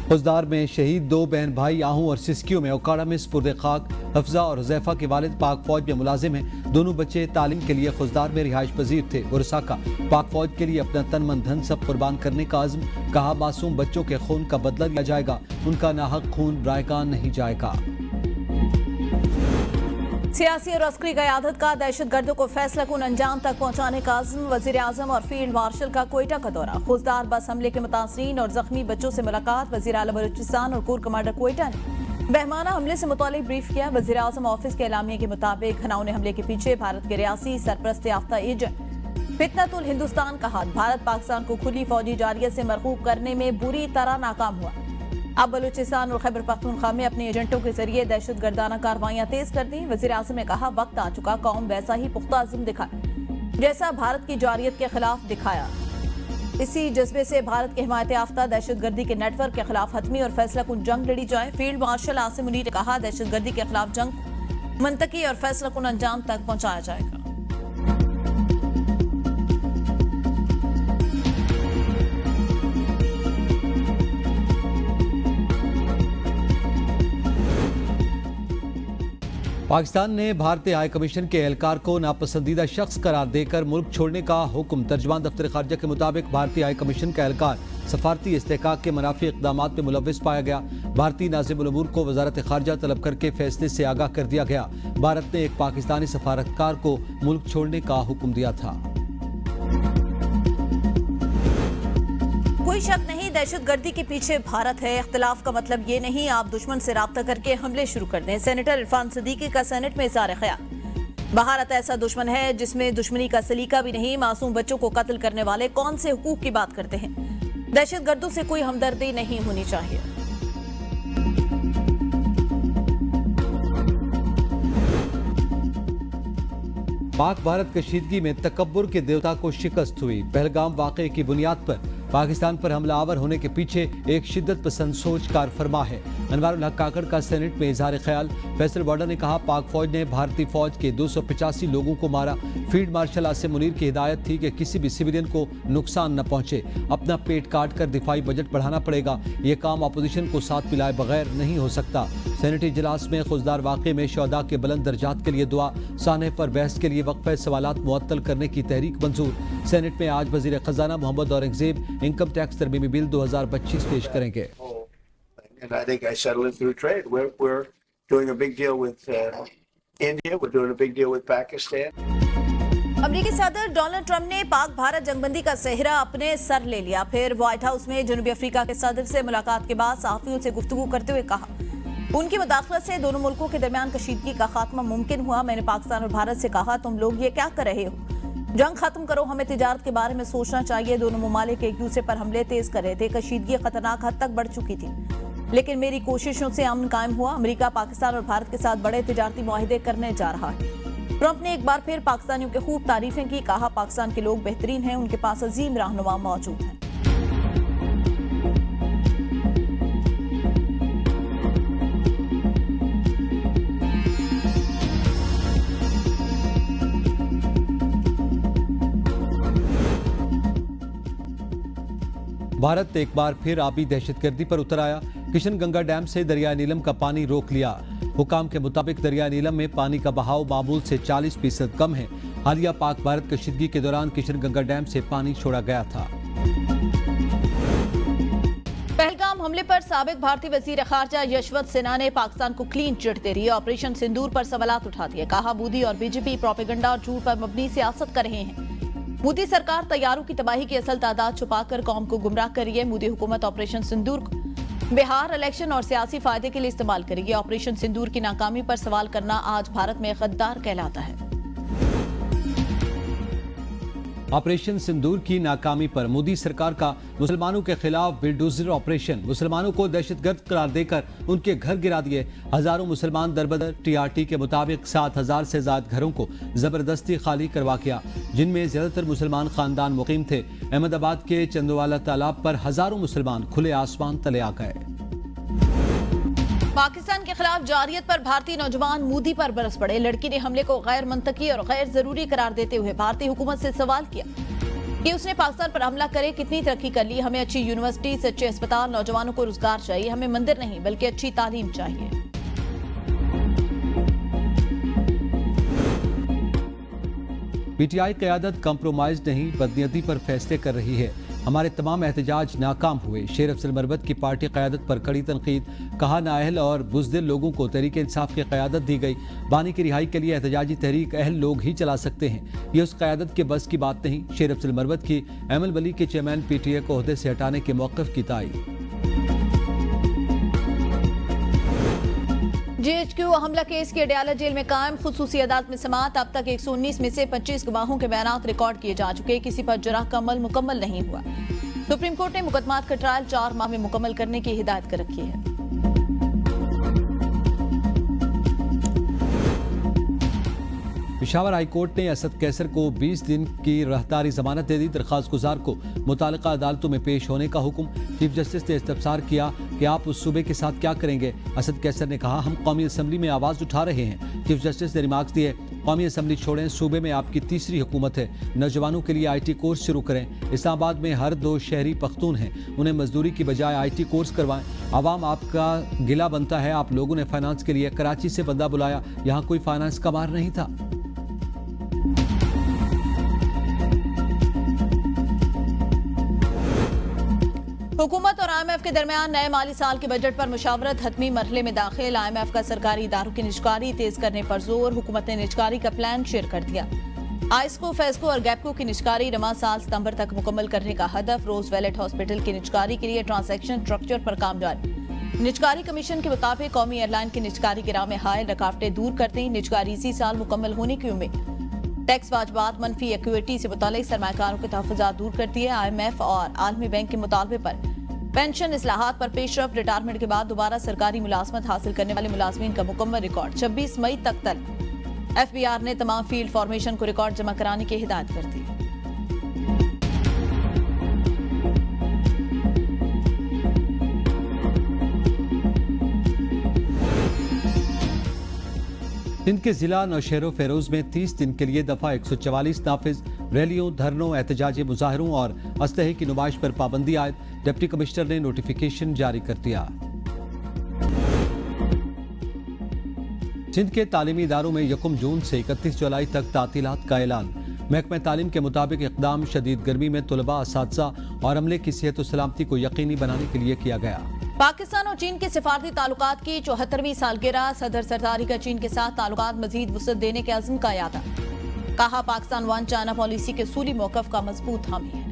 खुजदार में शहीद दो बहन भाई आहू और सिस्कियों में ओकाड़ा में स्पुर्द खाक। हफ्जा और हुज़ैफा के वालिद पाक फौज में मुलाजिम हैं। दोनों बच्चे तालीम के लिए खुजदार में रिहाइश पजीर थे। गुरसा का पाक फौज के लिए अपना तन मन धन सब कुर्बान करने का आज़म। कहा मासूम बच्चों के खून का बदला लिया जाएगा, उनका नाहक खून रायगा नहीं जाएगा। सियासी और अस्करी क़यादत का दहशत गर्दों को फैसला कुन अंजाम तक पहुँचाने का आज़म। वज़ीर आज़म और फील्ड मार्शल का कोयटा का दौरा। खुजदार बस हमले के मुतासरीन और जख्मी बच्चों से मुलाकात। वज़ीर आला बलूचिस्तान और कोर कमांडर कोयटा ने बहमाना हमले से मुतालिक ब्रीफ किया। वज़ीर आज़म ऑफिस के एलामिया के मुताबिक घनाउने हमले के पीछे भारत के रियासी सरपरस्त याफ्ता एजेंट फितनतुल हिंदुस्तान का हाथ। भारत पाकिस्तान को खुली फौजी जारियत से मरगूब करने में बुरी तरह नाकाम हुआ। अब बलूचिस्तान और खैबर पख्तूनख्वा में अपने एजेंटों के जरिए दहशत गर्दाना कार्रवाइयां तेज कर दी। वज़ीर आज़म ने कहा वक्त आ चुका कौम वैसा ही पुख्ता अज़्म दिखाए जैसा भारत की जारियत के खिलाफ दिखाया। इसी जज्बे से भारत के हिमायत याफ्ता दहशत गर्दी के नेटवर्क के खिलाफ हतमी और फैसला कुन जंग लड़ी जाए। फील्ड मार्शल आसिम मुनीर ने कहा दहशत गर्दी के खिलाफ जंग मंतकी और फैसला कुन अंजाम तक पहुंचाया जाएगा। पाकिस्तान ने भारतीय हाई कमीशन के एहलकार को नापसंदीदा शख्स करार देकर मुल्क छोड़ने का हुक्म। तर्जुमान दफ्तर खारजा के मुताबिक भारतीय हाई कमीशन का एहलकार सफारती इस्तेहकाक के मुनाफी इक़दामात में मुलव्विस पाया गया। भारतीय नाज़िमुल उमूर को वजारत खारजा तलब करके फैसले से आगाह कर दिया गया। भारत ने एक पाकिस्तानी सफारतकार को मुल्क छोड़ने का हुक्म दिया था। कोई शक नहीं दहशत गर्दी के पीछे भारत है। इख्तिलाफ का मतलब ये नहीं आप दुश्मन से राब्ता करके हमले शुरू कर दें। सेनेटर इरफान सदीकी का सेनेट में इज़हार ख्याल। भारत ऐसा दुश्मन है जिसमें दुश्मनी का सलीका भी नहीं। मासूम बच्चों को कत्ल करने वाले कौन से हुकूक की बात करते हैं। दहशत गर्दों से कोई हमदर्दी नहीं होनी चाहिए। पाक भारत कशीदगी में तकब्बुर के देवता को शिकस्त हुई। पहलगाम वाक़े की बुनियाद पर पाकिस्तान पर हमलावर होने के पीछे एक शिद्दत पसंद सोच कार फरमा है। अनवारुल हक काकड़ का सेनेट में इजहार ख्याल। फैसल बॉर्डर ने कहा पाक फौज ने भारतीय फौज के 285 लोगों को मारा। फील्ड मार्शल आसिम मुनीर की हिदायत थी कि किसी भी सिविलियन को नुकसान न पहुंचे। अपना पेट काट कर दिफाई बजट बढ़ाना पड़ेगा। ये काम अपोजिशन को साथ मिलाए बगैर नहीं हो सकता। सेनेटी इजलास में खुजदार वाक़े में शहदा के बुलंद दर्जात के लिए दुआ। सानह पर बहस के लिए वक्फे सवालात मुअत्तल करने की तहरीक मंजूर। सेनेट में आज वजीर खजाना मोहम्मद औरंगजेब इनकम टैक्स तरमीमी बिल 2025 पेश करेंगे। And I think I settled it through trade. We're doing a big deal with India. We're doing a big deal with Pakistan. अमरीकी सदर डोनाल्ड ट्रंप ने पाक भारत जंगबंदी का सेहरा अपने सर ले लिया। फिर व्हाइट हाउस में जनूबी अफ्रीका के सदर से मुलाकात के बाद सहाफियों से गुफ्तगू करते हुए कहा उनकी मुदाखलत से दोनों मुल्कों के दरमियान कशीदगी का खात्मा मुमकिन हुआ। मैंने पाकिस्तान और भारत से कहा तुम लोग ये क्या कर रहे हो, जंग खत्म करो, हमें तिजारत के बारे में सोचना चाहिए। दोनों ममालिक एक दूसरे पर हमले तेज कर रहे थे। कशीदगी खतरनाक हद तक बढ़ चुकी थी, लेकिन मेरी कोशिशों से अमन कायम हुआ। अमेरिका पाकिस्तान और भारत के साथ बड़े तिजारती मुआहिदे करने जा रहा है। ट्रंप ने एक बार फिर पाकिस्तानियों की खूब तारीफें की। कहा पाकिस्तान के लोग बेहतरीन हैं, उनके पास अजीम रहनुमा मौजूद हैं। भारत एक बार फिर आबी दहशतगर्दी पर उतर आया। किशन गंगा डैम से दरिया नीलम का पानी रोक लिया। हुकाम के मुताबिक दरिया नीलम में पानी का बहाव मामूल से 40% कम है। हालिया पाक भारत कशीदगी के दौरान किशन गंगा डैम से पानी छोड़ा गया था। पहलगाम हमले पर साबिक भारतीय वजीर खारजा यशवंत सिन्हा ने पाकिस्तान को क्लीन चिट दे रही है। ऑपरेशन सिंदूर पर सवालात उठा दिए। कहा मोदी और बीजेपी प्रोपेगेंडा और झूठ पर मबनी सियासत कर रहे हैं। मोदी सरकार तैयारों की तबाही की असल तादाद छुपाकर कौम को गुमराह कर रही है। मोदी हुकूमत ऑपरेशन सिंदूर को बिहार इलेक्शन और सियासी फायदे के लिए इस्तेमाल करेगी। ऑपरेशन सिंदूर की नाकामी पर सवाल करना आज भारत में गद्दार कहलाता है। ऑपरेशन सिंदूर की नाकामी पर मोदी सरकार का मुसलमानों के खिलाफ बिल्डोजर ऑपरेशन। मुसलमानों को दहशतगर्द करार देकर उनके घर गिरा दिए। हजारों मुसलमान दरबदर। टीआरटी के मुताबिक 7000 से ज्यादा घरों को जबरदस्ती खाली करवा किया, जिनमें ज्यादातर मुसलमान खानदान मुकीम थे। अहमदाबाद के चंदवाला तालाब पर हजारों मुसलमान खुले आसमान तले आ गए। पाकिस्तान के खिलाफ जारियत पर भारतीय नौजवान मोदी पर बरस पड़े। लड़की ने हमले को गैर मंतकी और गैर जरूरी करार देते हुए भारतीय हुकूमत से सवाल किया। कि उसने पाकिस्तान पर हमला करे, कितनी तरक्की कर ली। हमें अच्छी यूनिवर्सिटी, सच्चे अस्पताल, नौजवानों को रोजगार चाहिए। हमें मंदिर नहीं बल्कि अच्छी तालीम चाहिए। पीटीआई क़यादत कंप्रोमाइज नहीं, बदनीयती पर फैसले कर रही है। हमारे तमाम एहतजाज नाकाम हुए। शेर अफजल मरवत की पार्टी क़यादत पर कड़ी तनकीद। कहा नाअहल और बुज़दिल लोगों को तहरीक इंसाफ की क़यादत दी गई। बानी की रिहाई के लिए एहतजाजी तहरीक अहल लोग ही चला सकते हैं। ये उस क़यादत के बस की बात नहीं। शेर अफजल मरवत की एमल वली के चेयरमैन पीटीआई को ओहदे से हटाने के मौक़िफ़ की तायीद। जीएचक्यू हमला केस की अडयाला जेल में कायम, खुसूसी अदालत में समाअत। अब तक 119 में से 25 गवाहों के बयानात रिकॉर्ड किए जा चुके। किसी पर जराह का अमल मुकम्मल नहीं हुआ। सुप्रीम कोर्ट ने मुकदमात का ट्रायल 4 माह में मुकम्मल करने की हिदायत कर रखी है। पेशावर हाई कोर्ट ने असद कैसर को 20 दिन की रहतारी जमानत दे दी। दरखास्त गुजार को मुतालिका अदालतों में पेश होने का हुक्म। चीफ जस्टिस ने इस्तफसार किया कि आप उस सूबे के साथ क्या करेंगे। असद कैसर ने कहा, हम कौमी असम्बली में आवाज़ उठा रहे हैं। चीफ जस्टिस ने रिमार्क्स दिए, कौमी असम्बली छोड़ें, सूबे में आपकी तीसरी हुकूमत है। नौजवानों के लिए IT कोर्स शुरू करें। इस्लामाबाद में हर 2 शहरी पख्तून हैं, उन्हें मजदूरी की बजाय IT कोर्स करवाएं। आवाम आपका गिला बनता है, आप लोगों ने फाइनेंस के लिए कराची से बंदा बुलाया, यहाँ कोई फाइनेंस का मार नहीं था। हुकूमत और IMF के दरमियान नए माली साल के बजट पर मुशावरत हतमी मरहले में दाखिल। IMF का सरकारी इदारों की निजकारी तेज करने पर जोर। हुकूमत ने निजकारी का प्लान शेयर कर दिया। आइस्को, फेस्को और गैपको की निजकारी रवा साल सितंबर तक मुकम्मल करने का हदफ। रोज वेलेट हॉस्पिटल की निजकारी के लिए ट्रांसैक्शन स्ट्रक्चर पर काम जारी। निजकारी कमीशन के मुताबिक कौमी एयरलाइन की निजकारी की राह में हायल रुकावटें दूर करते ही निजकारी इसी साल मुकम्मल होने की उम्मीद। टैक्स वाजबात, मनफी इक्विटी से मुतालिक सरमायाकारों के तहफ़्फ़ुज़ात दूर करती है। IMF और आलमी बैंक के मुतालबे पर पेंशन इस्लाहात पर पेशरफ। रिटायरमेंट के बाद दोबारा सरकारी मुलाजमत हासिल करने वाले मुलाजमीन का मुकम्मल रिकॉर्ड 26 मई तक तलब। FBR ने तमाम फील्ड फॉर्मेशन को रिकॉर्ड जमा कराने की हिदायत कर दी। सिंध के जिला नौशहरों फेरोज में 30 दिन के लिए दफा 144 नाफिज। रैलियों, धरनों, एहतजाजी मुजाहरों और असलहे की नुमाइश पर पाबंदी आयद। डिप्टी कमिश्नर ने नोटिफिकेशन जारी कर दिया। सिंध के तालीमी इदारों में 1 जून से 31 जुलाई तक तातीलात का ऐलान। महकमा तालीम के मुताबिक इक़दाम शदीद गर्मी में तलबा, असातिज़ा और अमले की सेहत और सलामती को यकीनी बनाने के लिए किया गया। पाकिस्तान और चीन के सिफारती ताल्लुकात की 74वीं सालगिरह। सदर सरदारी का चीन के साथ ताल्लुकात मजीद वुसअत देने के अज़्म का यादा। कहा, पाकिस्तान वन चाइना पॉलिसी के सूली मौक़िफ़ का मजबूत हामी है।